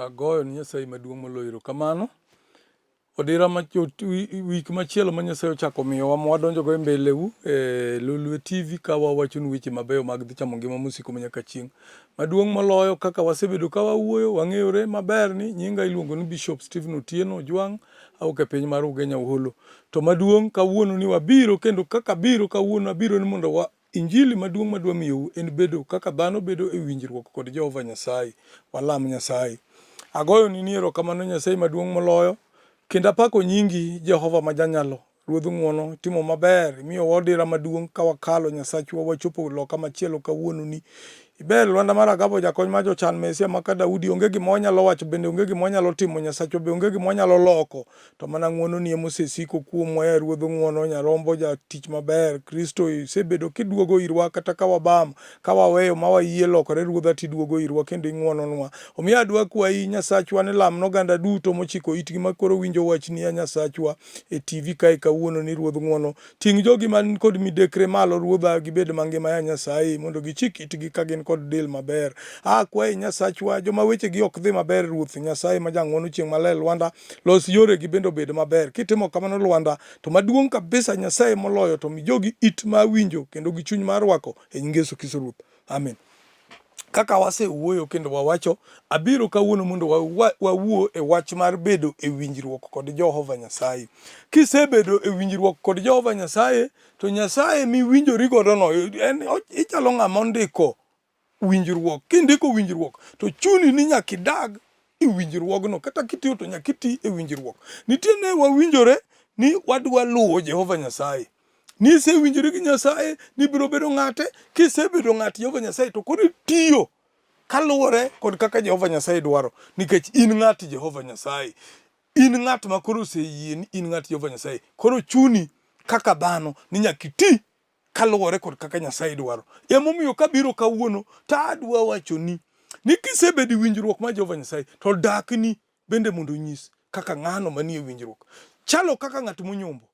Agoyo ni Nyasaye maduong' moloyo kamano. Odira wik machielo ma Nyasaye ochako miyowa mwadonjo go e mbeleu Lolwe TV ka wawachonu weche mabeyo mag dhi chamo ngima mosiko manyaka chieng'. Maduong' moloyo kaka wasebedo ka wawuoyo, wang'eyore maber ni nyinga iluongo ni Bishop Stephen Otieno Ojwang' awuok e piny mar Ugenya Uholo. To maduong' kawuono ni wabiro kendo kaka biro kawuono abiro ni mondo Injili maduong' madwa miyou en bedo kaka dhano bedo e winjruok kod Jehova Nyasaye. Walam Nyasaye. Agoyo ni erokamano Nyasaye maduong' moloyo. Kendo apako nyingi Jehova Majanyalo, Ruodh ng'wono, timo maber, miyo wadira maduong' ka wakalo Nyasachwa wachopo loka machielo kawuono ni. Iber Lwanda mar Agabo jakony ma jochan Mesia maka Daudi onge gima wanyalo wacho bende onge gima wanyalo timo Nyasachwa be onge gima wanyalo loko to mana ng'wono ni emosesiko kuomwa Ruodh ng'wono Nyarombo jatich maber Kristo isebedo kiduogo irwa kata ka wabam ka waweyo ma wayie lokore Ruodha tiduogo irwa kendo ing'wononwa. Omiyo adwa kwayi Nyasachwa ni lamno oganda duto mochiko itgi makoro winjo wachni ya Nyasachwa e TV kae kawuono ni Ruodh ng'wono ting' jogi man kod midekre malo Ruodha gibed mangima ya Nyasaye mondo gichik itgi ka gin kod del maber. Kwaye Nyasachwa joma weche gi ok dhi maber Ruoth Nyasaye ma jang'wono chieng' maler Lwanda los yore gi bendo bed maber. Kitimo kamano Lwanda to maduong' kabisa Nyasaye moloyo to mi jogi it ma winjo kendo gi chuny mar rwako e nying Yesu Kristo Ruoth. Amen. Kaka wasewuoyo kendo wawacho abiro kawuono mondo wawuo e wach mar bedo e winjruok kod Jehova Nyasaye. Kisebedo e winjruok kod Jehova Nyasaye to Nyasaye miwinjori godo no ichalo ng'ama ondiko winjruok. Kindiko winjruok to chuni ni nyaka idag e winjruogno kata kitiyo to nyaka iti e winjruok. Nitie ne wawinjore ni wadwa luwo Jehova Nyasaye. Nisewinjori gi Nyasaye ni biro bedo ng'ate, kisebedo ng'at Jehova Nyasaye to koro tiyo kaluwore kod kaka Jehova Nyasaye dwaro nikech in ng'at Jehova Nyasaye. In ng'at ma koro oseyie ni in ng'at Jehova Nyasaye. Koro chuni kaka dhano ni nyaka iti kaluwore kod kaka Nyasaye dwaro. Emomiyo kabiro kawuono ta adwa wachoni ni kisebedo winjruok ma Jehova Nyasaye to dakni bende mondo nyis kaka ng'ano manie winjruok. Chalo kaka ng'at monyombo.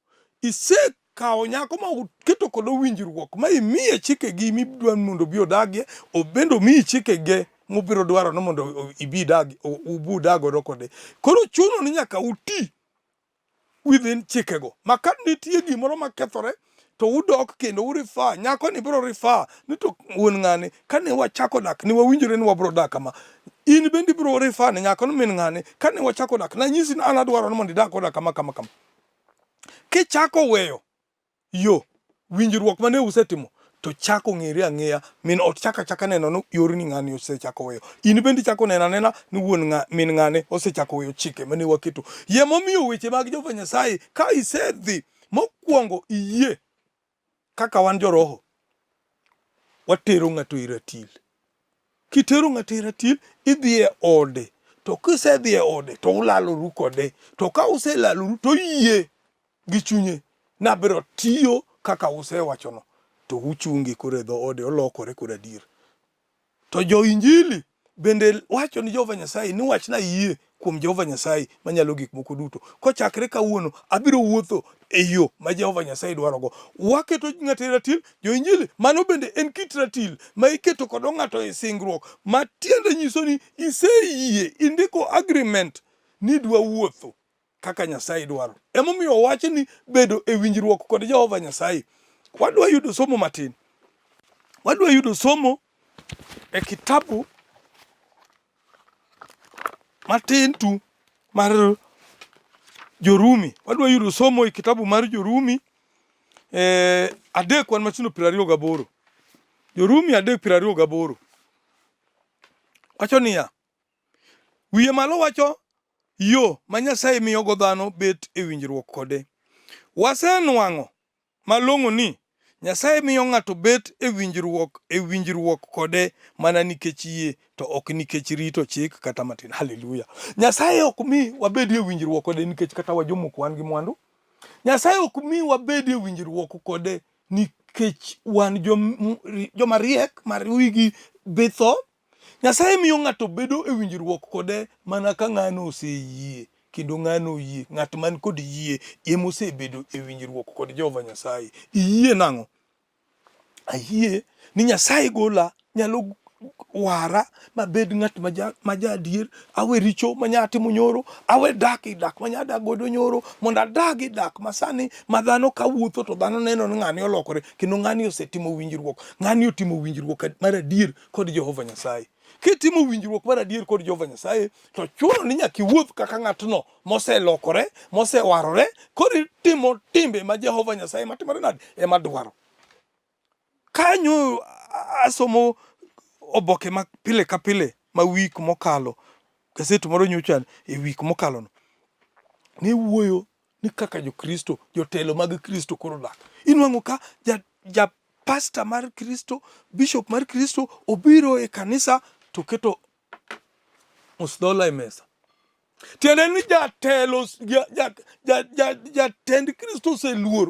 Kawo nyako ma keto kod winjruok ma imiye chikegi midwa mondo bi odagie obendo miyi chikege mobiro dwaro no mondo ibi dagi ubu dago kode. Koro chuno ni nyaka uti within chikego. Maka nitie gimoro makethore to udok kendo urifa nyako ni biro rifa ni to wuon ng'ane kane wachako dak ni wawinjore ni wabiro dak kama in bendi biro rifa ni nyako no min ng'ane kane wachako dak na nyisi ni an adwaro ni mondo idak koda kama. Kichako weyo yo winjruok mane usetimo to chako ng'ere ang'eya min ot chaka neno no yorni ng'ani osechako weyo. In bendi chako nena ni min ng'ane osechako weyo chike mane waketo. Yie momiyo weche mag Jehova Nyasaye ka isedhi mokwongo iyie kaka wan joroho watero ng'ato iratil. Kitero ng'ato iratil idhi e ode to kisedhi e ode to ulaloru kode to ka uselaloru to yie gi chunye na biro tiyo kaka usewachono to uchungi kore dho ode olokore kod adier. To jo injili bende wacho ni Jehova Nyasaye ni wachna yie kuom Jehova Nyasaye manyalo gik moko duto. Kochakre kawuono abiro wuotho e yo ma Jehova Nyasaye dwarogo. Waketo ng'ato ratil jo injili mano bende en kit ratil ma iketo kod ng'ato e singruok ma tiende nyiso ni iseyie indiko agreement ni dwa wuotho kaka Nyasaye dwaro. Emomiyo wach ni bedo e winjruok kod Jehova Nyasaye. Wadwa yudo somo matin. Wadwa yudo somo e kitabu matin tu mar Jo-Rumi. Wadwa yudo somo e kitabu mar Jo-Rumi adek wan machino 28. Jo-Rumi 3:28. Wacho niya, wiye malo wacho yo ma Nyasaye miyogo dhano bet e winjruok kode. Wasenwang'o malong'o ni Nyasaye miyo ng'ato bet e winjruok kode mana nikech yie to ok nikech rito chik kata matin. Haleluya. Nyasaye ok mi wabed e winjruok kode nikech kata wajomoko wan gi mwandu. Nyasaye ok mi wabed e winjruok kode nikech wan joma riek mar wigi bitho. Nyasaye miyo ng'ato bedo e winjruok kode mana ka ng'ano oseyie kendo ng'ano yie. Ng'at man kod yie emosebedo e winjruok kod Jehova Nyasaye. Iyie nang'o? Ayie ni Nyasaye gola nyalo wara mabed ng'at ma ja adier, awe richo manya timo nyoro, awe dak manya dak godo nyoro, mondo adag dak masani ma dhano kawuotho to dhano neno ni ng'ani olokore, kendo ng'ani osetimo winjruok, ng'ani otimo winjruok mar adier kod Jehova Nyasaye. Kitimo winjruok mar adier kod Jehova Nyasaye, to chuno ni nyaka iwuoth kaka ng'atno moselokore, mosewarore, kod timo timbe ma Jehova Nyasaye matimore nade ema dwaro. Kanyo asomo oboke ma pile ka pile ma wik mokalo, gaset moro nyocha e wik mokalo no ne wuoyo ni kaka jokristo, jotelo mag Kristo koro dak. Inwang'o ka ja pastor mar Kristo, bishop mar Kristo obiro e kanisa to keto musdola e mesa. Tiende ni jatelo jatend Kristo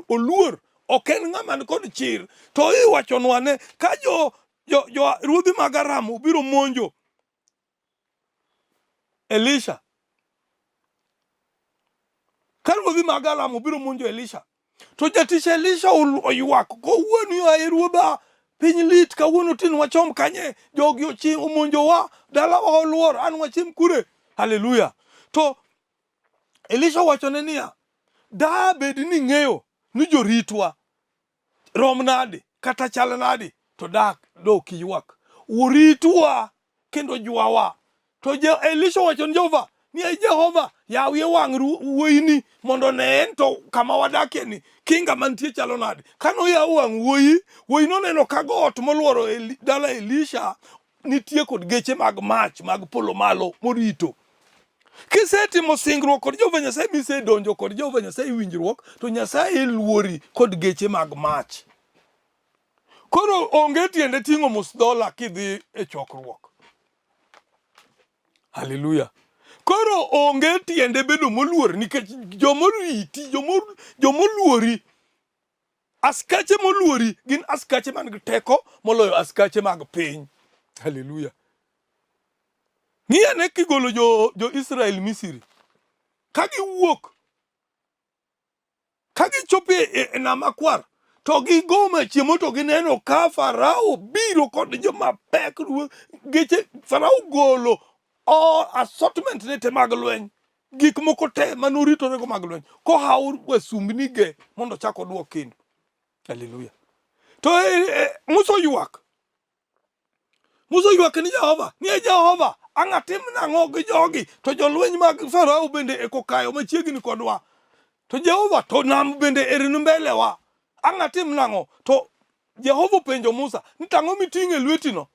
oluor, ok en ng'ama ni kod chir. To iwachonwa ne ka ruodhi mag Aram obiro monjo Elisha, ka ruodhi mag Aram obiro monjo Elisha, to jatich Elisha oywak kowuono yo ruodha, piny lit kawuono tin wachom kanye, jogi ochim omonjowa, dalawa oluor, an wachim kure. Haleluya. To Elisha wachone niya, da bed ni ng'eyo ni joritwa rom nade kata chal nade, to dak dok ywak, uritwa kendo jwawa. To Elisha wachon Jehova ni Jehova yawie wang' wuoyini mondo ne en to kama wadakie ni kinga mantie chalo nade. Kano yawo wang' wuoyi noneno ka got moluoro dala Elisha nitie kod geche mag mach mag polo malo morito. Kisetimo singruok kod Jehova Nyasaye, misedonjo kod Jehova Nyasaye winjruok, to Nyasaye luori kod geche mag mach. Koro onge tiende ting'o musdola kidhi e chokruok. Haleluya. Koro onge tiende bedo moluor, nikech jomoriti, jomoluori, askache moluori gin askache man gi teko moloyo askache mag piny. Haleluya. Ng'iyane kigolo jo Israel Misri, kagiwuok, kagichopo e nam makwar, to gigo machiemo to gineno ka Farao biro kod joma pek, geche Farao golo assortment ne te mag lweny, gik moko te manoritorego mag lweny, kohaw wasumbni ge mondo chak oduok kendo. Haleluya. To Musa ywak ni Jehova, ni Jehova, ang'atim nang'o gi jogi, to jolweny mag Farao bende ekokayo machiegni kodwa, to Jehova, to nam bende erinu mbelewa, ang'atim nang'o. To Jehova penjo Musa ni tang'o miting'e lwetino,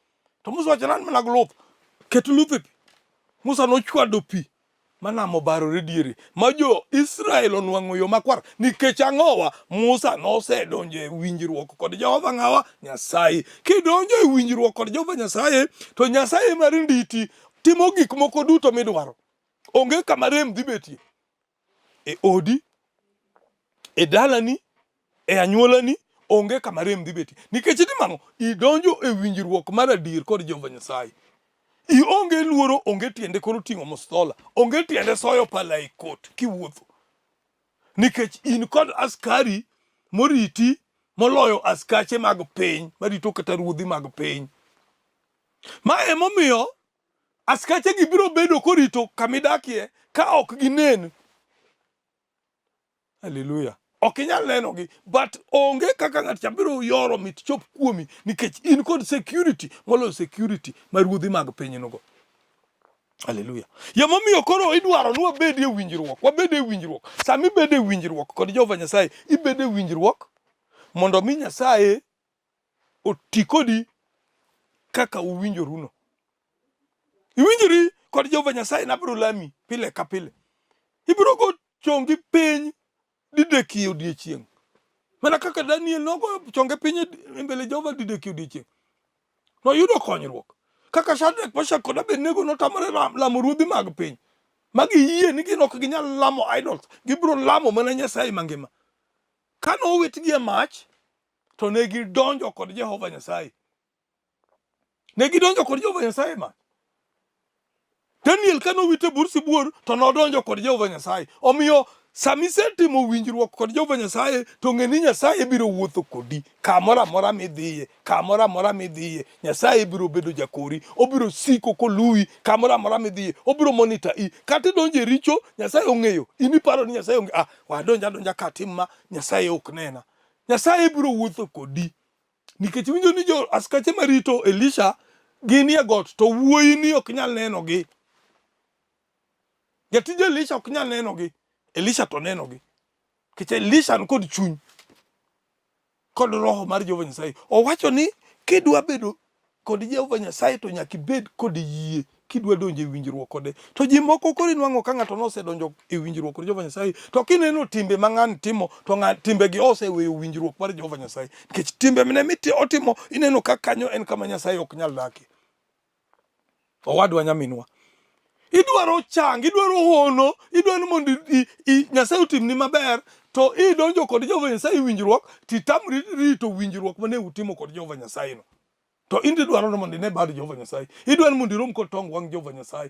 to Musa wacho an mana glup, ket luth e pi. Musa nochwado pi manamo barore diere, ma jo Israel onwang'o yo makwar, nikech ang'owa Musa nosedonjo e winjruok kod Jehova ng'awa Nyasaye. Kidonjo e winjruok kod Jehova Nyasaye, to Nyasaye mar nditi timo gik moko duto midwaro. Onge kama rem dhi betie, e odi, e dalani, e anyuolani, onge kama rem dhi betie, nikech nimang'o idonjo e winjruok mar adier kod Jehova Nyasaye. Onge luoro, onge tiende koro ting'o musdola, onge tiende soyo pala e kot kiwuotho, nikech in kod askari moriti moloyo askache mag piny marito kata ruodhi mag piny. Ma emomiyo askache gi biro bedo korito kamidakie ka ok ginen. Haleluya. Ok inyal nenogi, but onge kaka ng'at cha biro yoro mit chop kuomi, nikech in kod security moloyo security mar ruodhi mag pinynogo. Haleluya. Yamomiyo koro idwaro ni wabedie winjruok. Sami bede winjruok kod Jehova Nyasaye, ibede winjruok mondo mi Nyasaye oti kodi kaka uwinjoruno. Iwinjori kod Jehova Nyasaye nabiro lami pile ka pile. Ibiro go chongi piny dideki odiechieng'. Mana kaka Daniel nogo chonge piny e mbele Jehova dideki odiechieng'. Noyudo konyruok. Kaka Shadrach, Meshach kod Abednego notamore lamo ruodhi mag piny. Magi yie ni gin ok ginyal lamo idols, gibiro lamo mana Nyasaye mangima. Ka nowitgi e mach, to ne gidonjo kod Jehova Nyasaye. Mach. Daniel ka nowite bur sibuor, to nodonjo kod Jehova Nyasaye. Omiyo Samisetimo winjruok kod Jehova Nyasaye to ng'eni Nyasaye biro wuotho kodi kamora mora midhiye Nyasaye biro bedo jakori, obiro siko koluwi kamora mora midhiye, obiro monitor i kata donje richo Nyasaye ong'eyo, ini paro ni Nyasaye ong'eyo, wadonja katim ma Nyasaye ok nena. Nyasaye biro wuotho kodi nikech winjo ni jo askache marito Elisha ginie got to wuoyi ni ok nyal nenogi. Jatije Elisha ok nyal nenogi, Elisha to nenogi. Kiche Elisha kod chuny kod roho mar Jehova Nyasaye. Owacho ni kidwa bedo kod Jehova Nyasaye to nyaka ibed kod yie kidwa donjo e winjruok kode. To ji moko koro inwang'o ka ng'ato nosedonjo e winjruok kod Jehova Nyasaye to kineno timbe ma ng'ani timo to timbe gi oseweyo winjruok mar Jehova Nyasaye. Nikech timbe mane otimo ineno ka kanyo en kama Nyasaye ok nyal dakie. Owadwa nyaminwa, idwaro chang, idwaro hono, idwaro mondo Nyasaye otimni maber, to idonjo kod Jehova Nyasaye winjruok, titamri rito winjruok mane utimo kod Jehova Nyasaye no. To indi dwaro mondo ine bad Jehova Nyasaye. Idwaro mondo irom kod tong wang Jehova Nyasaye.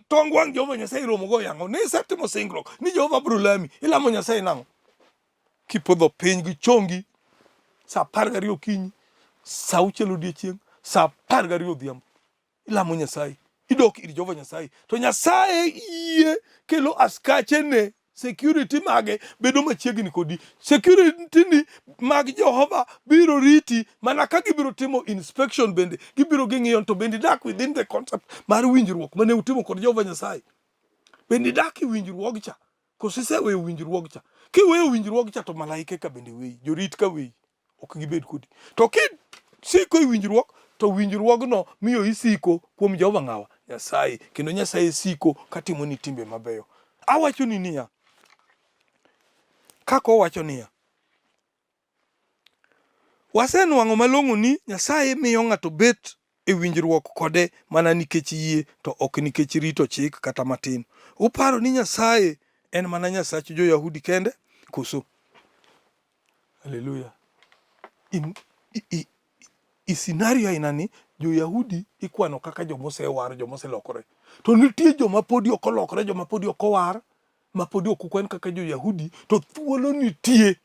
Tong wang Jehova Nyasaye romo go yango. Ni setimo singruok ni Jehova biro lami. Ilamo Nyasaye nango. Kipodho piny gi chongi sa 12 okinyi, sa 6 odiechieng, sa 12 odhiambo. Ilamo Nyasaye. Idok ir Jehova Nyasaye. To Nyasaye yie kelo askache ne security mage bedo machiegni kodi. Security ni mag Jehova biro riti mana ka gibiro timo inspection bende. Gibiro ging'iyo to bende dak within the concept mar winjruok mane utimo kod Jehova Nyasaye. Bende dak winjruok cha. Kosise weyo winjruok cha. Kiweyo winjruok cha to malaike ka bende weyi. Jorit ka weyi. Ok gibed kodi. To siko winjruok to winjruogno miyo isiko kuom Jehova ng'awa Nyasaye. Kendo Nyasaye siko katimo ni timbe mabeyo. Awacho ni niya, kako wacho niya, wasenwang'o malong'o ni Nyasaye miyo ng'ato bet e winjruok kode mana nikech yie to ok nikech rito chik kata matin. Uparo ni Nyasaye en mana Nyasach jo-Yahudi kende? Koso? Haleluya. Scenario aina ni jo-Yahudi ikwano kaka jomosewar, jomoselokore. To nitie joma podi ok olokore, joma podi ok owar, ma podi ok okwen kaka jo-Yahudi, to thuolo nitie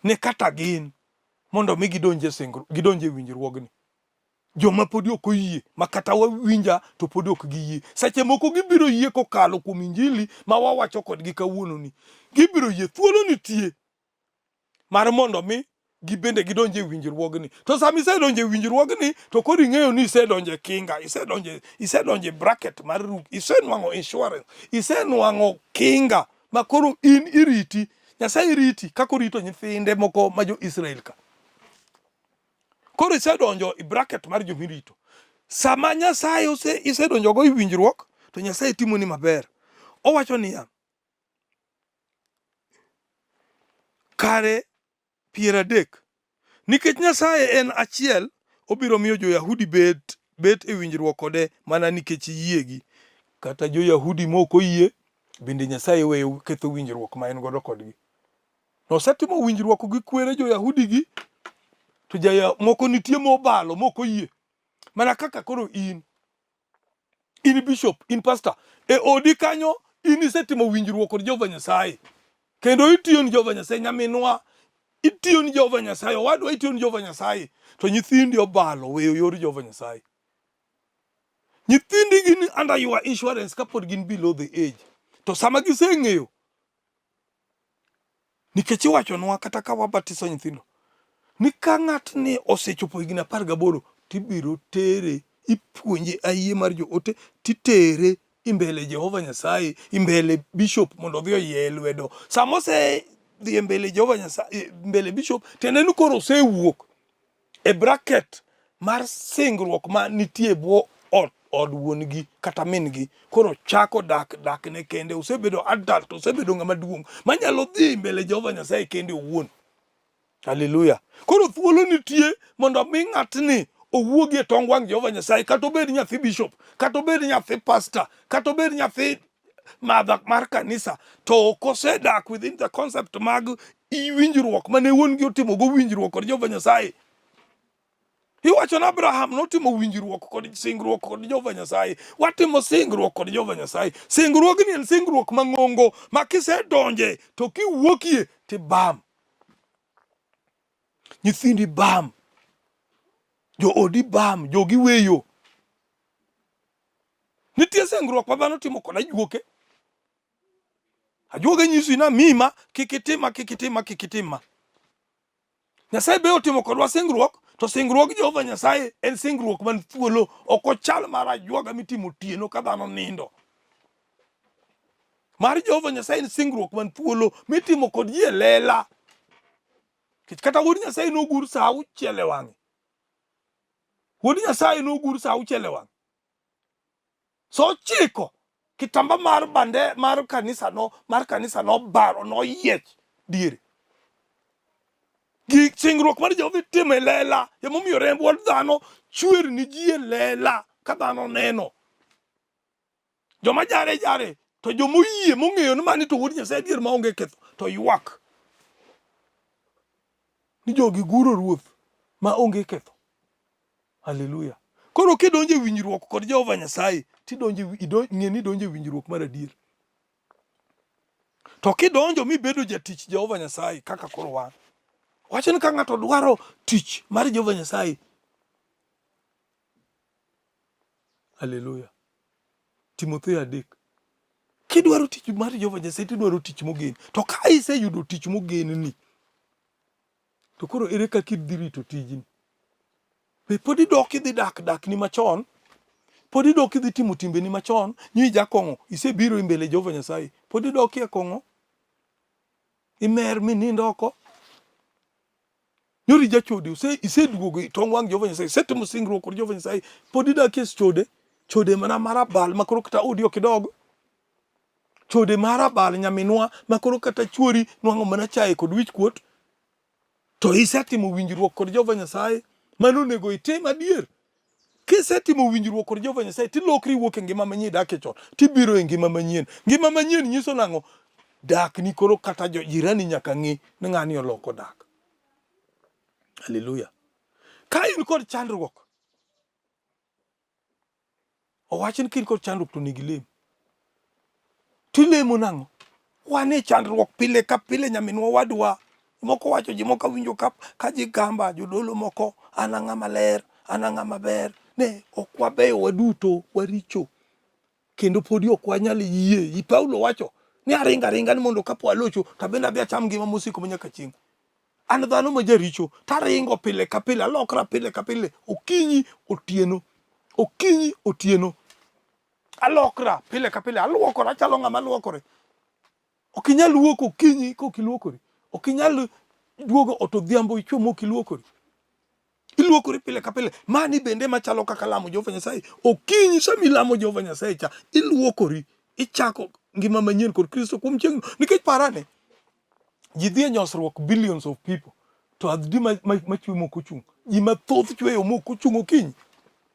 ne kata gin mondo mi gidonje winjruogni. Joma podi ok oyie, ma kata wawinja to podi ok giyie. Seche moko gibiro yie kokalo kuom injili ma wawacho kodgi kawuono ni. Gibiro yie, thuolo nitie mar mondo mi gibende gidonje winjruogni. To sami isedonje winjruogni to kodi ng'eyo ni isedonje kinga, isedonje bracket mar isenwang'o insurance, isenwang'o kinga ma koro in iriti. Nyasaye riti kako rito nyithinde moko ma jo-Israel ka. Koro isedonjo i bracket mar jomirito. Sama Nyasaye isedonjo go i winjruok to Nyasaye timo ni maber. Owacho niya, kare 30. Nikech Nyasaye en achiel, obiro miyo jo-Yahudi bet e winjruok kode mana nikech yiegi. Kata jo-Yahudi moko yie, bende Nyasaye weyo ketho winjruok ma en godo kodgi. Nosetimo winjruok gi kwere jo-Yahudi gi, to moko nitie mobalo, moko yie. Mana kaka koro in bishop, in pastor, e odi kanyo in isetimo winjruok kod Jehova Nyasaye. Kendo itiyo ni Jehova Nyasaye, nyaminwa itiyo ni Jehova Nyasaye, owadwa itiyo ni Jehova Nyasaye, to nyithindi obalo weyo yor Jehova Nyasaye. Nyithindi gin under your insurance kapod gin below the age. To sama giseng'eyo, nikech iwachonwa kata ka wabatiso nyithindo, ni ka ng'atni osechopo higni 18 tibiro tere, ipuonje ayie mar joote, titere imbele Jehova Nyasaye, imbele bishop mondo odhi oyie lwedo. Sama osedhi mbele Jehova Nyasaye, mbele bishop, tenenu koro osewuok e bracket mar singruok ma nitie bwo od wuongi kata mingi. Koro chako dak ne kende, osebedo adult, osebedo ng'ama duong' manyalo dhi mbele Jehova Nyasaye kende owuon. Haleluya. Koro thuolo nitie mondo mi ng'atni owuogi e tong wang Jehova Nyasaye, kata obed nyathi bishop, kata obed nyathi pastor, kata obed nyathi madha mar kanisa, to ok osedak within the concept mag winjruok mane wuon gi otimo go winjruok kod Jehova Nyasaye. Iwacho na Abraham notimo winjruok kod singruok kod Jehova Nyasaye. Watimo singruok kod Jehova Nyasaye. Singruogni en singruok mang'ongo ma kisedonje to kiwuokie ti bam. Nyithindi bam. Jo odi bam, jogi weyo. Nitie singruok ma dhano timo kod ajuoke. Ajuoke nyisi na mima kikitima. Nyasaye be otimo kodwa singruok, to singruok Jehova Nyasaye en singruok man thuolo, ok ochal mar ajuoga mitimo otieno ka dhano nindo. Mar Jehova Nyasaye en singruok man thuolo mitimo kod ji e lela. Kata wuod Nyasaye nogur sa auchiel e wang'e. Wuod Nyasaye nogur sa auchiel e wang'e. So chiko kitamba mar bande mar kanisa no baro no yiech diere. Gi singruok mar Jehova timo e lela, emomiyo remb wuod dhano chwer ni ji e lela ka dhano neno. Joma jare to jomoyie mong'eyo ni mani to wuod Nyasaye dier maonge ketho to ywak ni jogi guro ruoth maonge ketho. Haleluya. Koro kidonje winjruok kod Jehova Nyasaye ng'e ni donje winjruok mar adier. To kidonjo mibedo jatich Jehova Nyasaye kaka koro wan. Wacho ni ka ng'ato dwaro tich mar Jehova Nyasaye. Haleluya. Timotheo 3. Kidwaro tich mar Jehova Nyasaye tidwaro tich mogen. To ka iseyudo tich mogen ni, to koro ere kaka idhi rito tijni? Be pod idok idhi dak ni machon? Pod idok idhi timo timbe ni machon? Nyi jakong'o isebiro imbele Jehova Nyasaye. Pod idok e kong'o? Imer minindo oko? Nyori jachode iseduogo tong' wang' Jehova Nyasaye. Isetimo singruok kod Jehova Nyasaye. Pod idak e chode mana marabal makoro kata odi ok idog. Chode marabal nyaminwa makoro kata chuori nwang'o mana chaye kod wich kuot. To isetimo winjruok kod Jehova Nyasaye. Mano nego itim adier. Kisetimo winjruok kod Jehova Nyasaye tilokri wuok e ngima manyien dak e chon. Tibiro e ngima manyien. Ngima manyien nyiso nang'o? Dak ni koro kata jirani nyaka ng'i ni ng'ani oloko dak. Haleluya. Ka in kod chandruok, owachin kin kod chandruok to nigi lem. Tilemo nang'o? Wan e chandruok pile ka pile nyaminwa wadwa. Moko wacho ji moko winjo ka ji gamba jodolo moko an ang'ama ler, an ang'ama ber. Ne ok wabeyo waduto waricho. Kendo podi ok wanyal yie. Paulo wacho ni aringa ni mondo kapo alocho to bende adhi acham ngima mosiko manyaka chieng'. An dhano ma jaricho taringo pile ka pile, alokra pile ka pile, okinyi otieno. Alokra pile ka pile, aluokora chalo ng'ama luokore. Ok inyal luoko okinyi kok iluokori. Ok inyal duogo otodhiambo ichomo kiluokori. Iluokori pile ka pile. Mani bende machalo kaka lamo Jehova Nyasaye. Okinyi sami lamo Jehova Nyasaye cha iluokori, ichako ngima manyien kod Kristo kuom chieng'no. Nikech parane, ji dhi e nyosruok billions of people. To adhi machwe moko chung. Ji mathoth chweyo moko chung okinyi.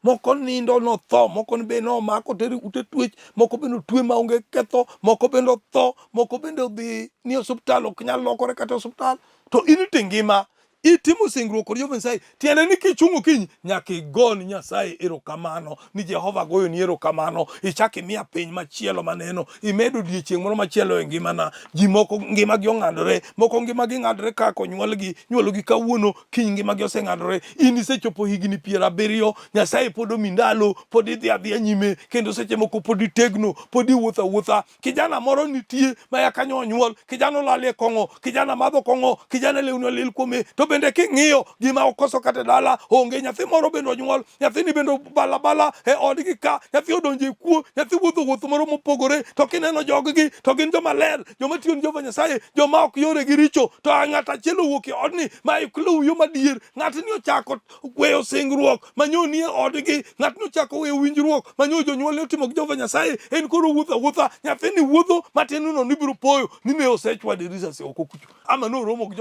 Moko nindo no tho, moko be no mako teri ute twech, moko bende twe maonge ketho, moko bende tho, moko bende odhi ni osuptal ok nyal lokore kata osuptal. To in te ngima itimo singruok kod Jehova Nyasaye. Tiende ni kichungo kiny nyaka igon Nyasaye erokamano ni Jehova goyo ni erokamano. Ichak imiya piny machielo maneno. Imedo odiechieng' moro machielo e ngimana. Ji moko ngima gi ong'adore, moko ngima gi ng'adore kaka nyuologi kawuono, kiny ngima gi oseng'adore. In isechopo higni 70, Nyasaye pod omi ndalo, pod idhi adhiya nyime, kendo seche moko pod itegno, pod iwuotho awuotha. Kijana moro nitie ma ya kanyo onyuol, kijana olal e kong'o, kijana madho kong'o, kijana lewni olil kuome, to bende king'iyo gima okoso kata dala onge. Nyathi moro bende onyuol, nyathini bende balabala e odgi ka, nyathi odonje kuo, nyathi wuotho moro mopogore. To kineno joggi to gin joma ler, joma tiyo ni Jehova Nyasaye, joma ok yore gi richo. To ng'at achiel owuok e odni ma ikluw yo madier. Ng'atni ochako weyo singruok manyoni e odgi, ng'atni ochako weyo winjruok manyo jonyuol otimo gi Jehova Nyasaye. En koro wuotho awuotha, nyathini wuotho matin no nibiro poyo ni ne osechwade risasi oko kucho, ama noromo gi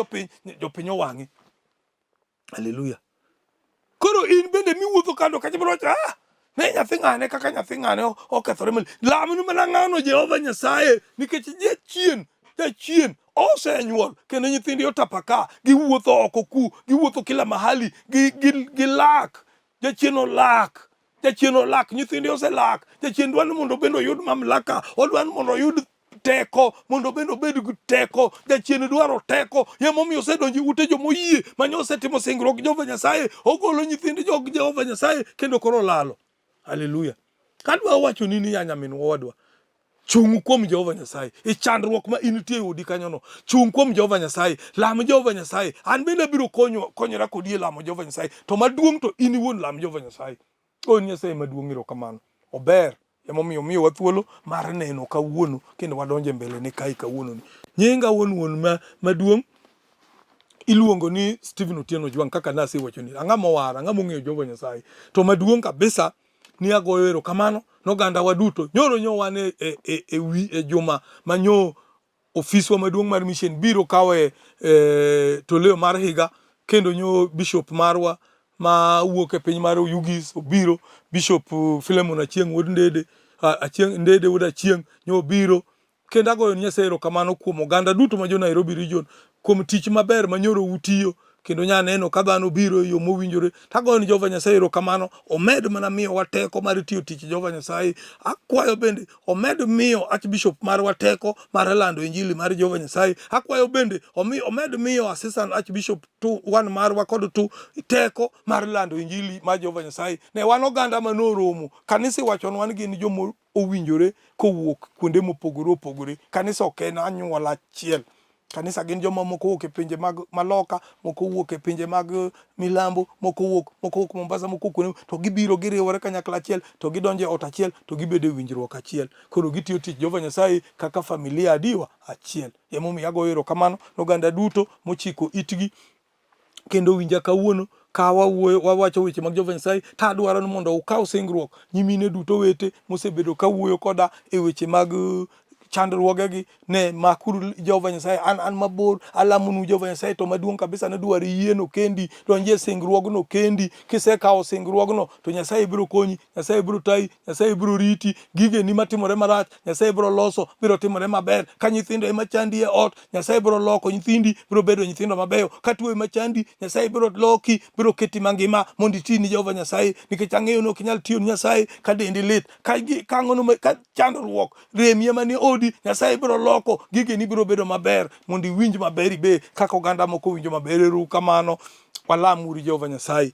jopiny owang'e. Haleluya. Koro in bende miwuotho kando kacha biro wacho ne nyathi ng'ane kaka nyathi ng'ane okethore mal. Lamni mana ng'ano Jehova Nyasaye nikech jachien osenyuol kendo nyithindi otapaka giwuotho oko giwuotho kila mahali gilak jachien olak nyithindi oselak jachien dwani mondo bendo oyud mamlaka odwani mondo oyud teko mondo bendo obed gi teko jachien dwaro teko yemomiyo osedonjo ute jomoyie manyo osetimo singruok Jehova Nyasaye ogolo nyithindi Jehova Nyasaye kendo koro lalo. Haleluya. Kadwa wacho nini ya nyamin wadwa chung kuom Jehova Nyasaye e chandruok ma intie odi kanyono chung kuom Jehova Nyasaye lam Jehova Nyasaye an bende biro konyora kodi lamo Jehova Nyasaye to maduong' to in iwuon lam Jehova Nyasaye o Nyasaye maduong' erokamano ober emomiyo miyo wathuolo mar neno kawuono kendo wadonje mbele ne kai kawuono nyinga wuon maduong' iluongo ni Stephen Otieno Ojwang kaka nasewacho ni ang'amo wara ang'amo ng'eyo Jehova Nyasaye to maduong' kabisa ni agoyo erokamano noganda waduto nyoro nyowane e juma manyo ofiswa maduong' mar mission biro kawe toleo mar higa kendo nyo bishop marwa ma wuok e piny mar Ugis obiro bishop Philemon Achieng wuod Ndede wuod Achieng nyo biro kendo agoyo Nyasaye erokamano kuom oganda duto ma jo Nairobi region kuom tich maber manyoro utiyo kendo nyaneno ka dhano biro yo mowinjore tagoyo ni Jehova Nyasaye erokamano omed mana miyo wateko mar tiyo tich Jehova Nyasaye akwayo bende omed miyo Archbishop mar wateko mar lando injili mar Jehova Nyasaye akwayo bende omed miyo Assistant Archbishop 1 marwa kod 2 teko mar lando injili mar Jehova Nyasaye ne wan oganda manoromo kanisa wachonwa ni gin jomo owinjore kowuok kuonde mopogore opogore kanisa ok en anyuola achiel kanisa gin joma moko wuok e pinje mag maloka moko wuok e pinje mag milambo moko wuok Mombasa moko kuno to gibiro giriwore kanyakla achiel to gidonje ot achiel to gibedo e winjruok achiel koro gitiyo tich Jehova Nyasaye kaka familia adiwa achiel emomiyo agoyo erokamano noganda duto mochiko itgi kendo winja kawuono ka wawacho weche mag Jehova Nyasaye ta adwaro ni mondo ukaw singruok nyimine duto wete mosebedo kawuoyo koda e weche mag chandruogegi ne makuru Jehova Nyasaye an mabor alamonu Jehova Nyasaye to maduong' kabisa ne dwaro yieno kendi donje singruogno kendi kisekawo singruogno to Nyasaye biro konyi Nyasaye biro tayi Nyasaye biro riti gige ni matimore marach Nyasaye biro loso biro timore maber ka nyithindo ema chandi e ot Nyasaye biro loko nyithindi biro bedo nyithindo mabeyo ka tuo ema chandi Nyasaye biro loki biro keti mangima mondo iti ni Jehova Nyasaye nikech ang'eyo no kinyal tiyo ni Nyasaye ka dendi lit ka ngono ka chandruok remi ema ni odi Nyasaye biro loko gige ni biro bedo maber mondo iwinj maber ibe kaka oganda moko winjo maber erokamano walamuru Jehova Nyasaye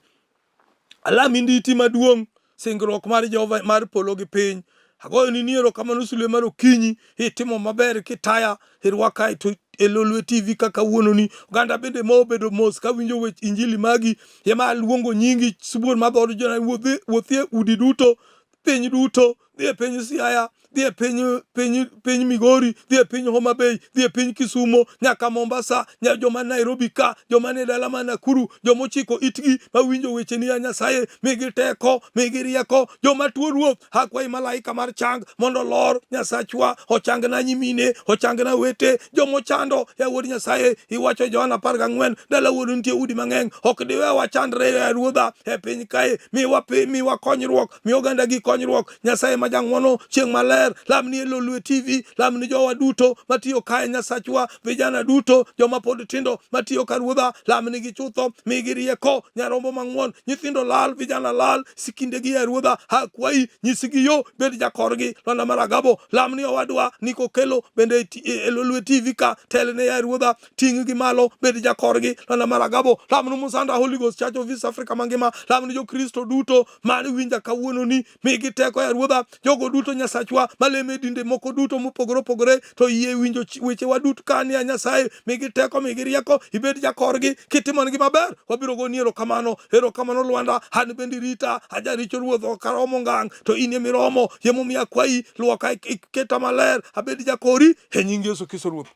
alami nditi maduong' singruok mar Jehova mar polo gi piny agoyo ni erokamano sulwe mar okinyi itimo maber kitaya irwaka to e Lolwe TV kaka wuono ni oganda bende mobedo mos ka winjo wech injili magi ema luongo nyingi subuor madhod jona wuothie udi duto piny duto dhi piny Siaya dhi piny Migori dhi piny Homa Bay dhi piny Kisumo nyaka Mombasa joma Nairobi ka joma ne dala ma Nakuru joma chiko itgi ma winjo weche ni ya Nyasaye migi teko migi rieko joma tuo ruoth akwai malaika mar chang mondo lor Nyasachwa ochangna nyimine ochangna wete joma chando ya wuod Nyasaye iwacho Johana 14 dala wuod nitie udi mang'eny ok diwe wachandre ya ruodha e piny kae miwa konyruok mi oganda gi konyruok Nyasaye ma jang'wono chieng' maler lamni e Lolwe TV lamni jowa duto matiyo kae Nyasachwa vijana duto joma pod tindo matiyo ka ruodha lamni gi chutho migi rieko nyarombo mang'won nyithindo lal vijana lal sikinde gi e ruodha akwai nyisigi yo bed jakorgi lona maragabo lamni owadwa niko kelo bende e Lolwe TV ka telne ya ruodha ting' gi malo bed jakorgi lona maragabo lamni Musanda Holy Ghost Church of East Africa mangima lamni jo Kristo duto mani winja kawuono ni migi teko ya ruodha jogo duto Nyasachwa maleme dinde moko duto mopogore to yie winjo weche waduto kani ya Nyasaye migi teko migi rieko ibed jakorgi kitimongi maber wabiro goni erokamano Lwanda han bendi rita aja richo ruodho karomo ngang to inie miromo yemomiya kwai luoka iketa maler abed jakori e nying Yesu Kristo ruoth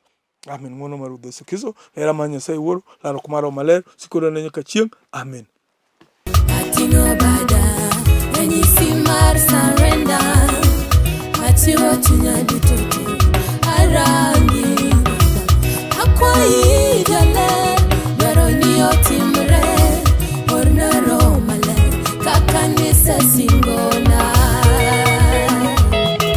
amen mono mar Ruoth Yesu Kristo era ma Nyasaye wuoro laro kumaro maler sikoro ne nyaka chieng amen Atingo bada, any simar surrender. Ati watu nyadu toke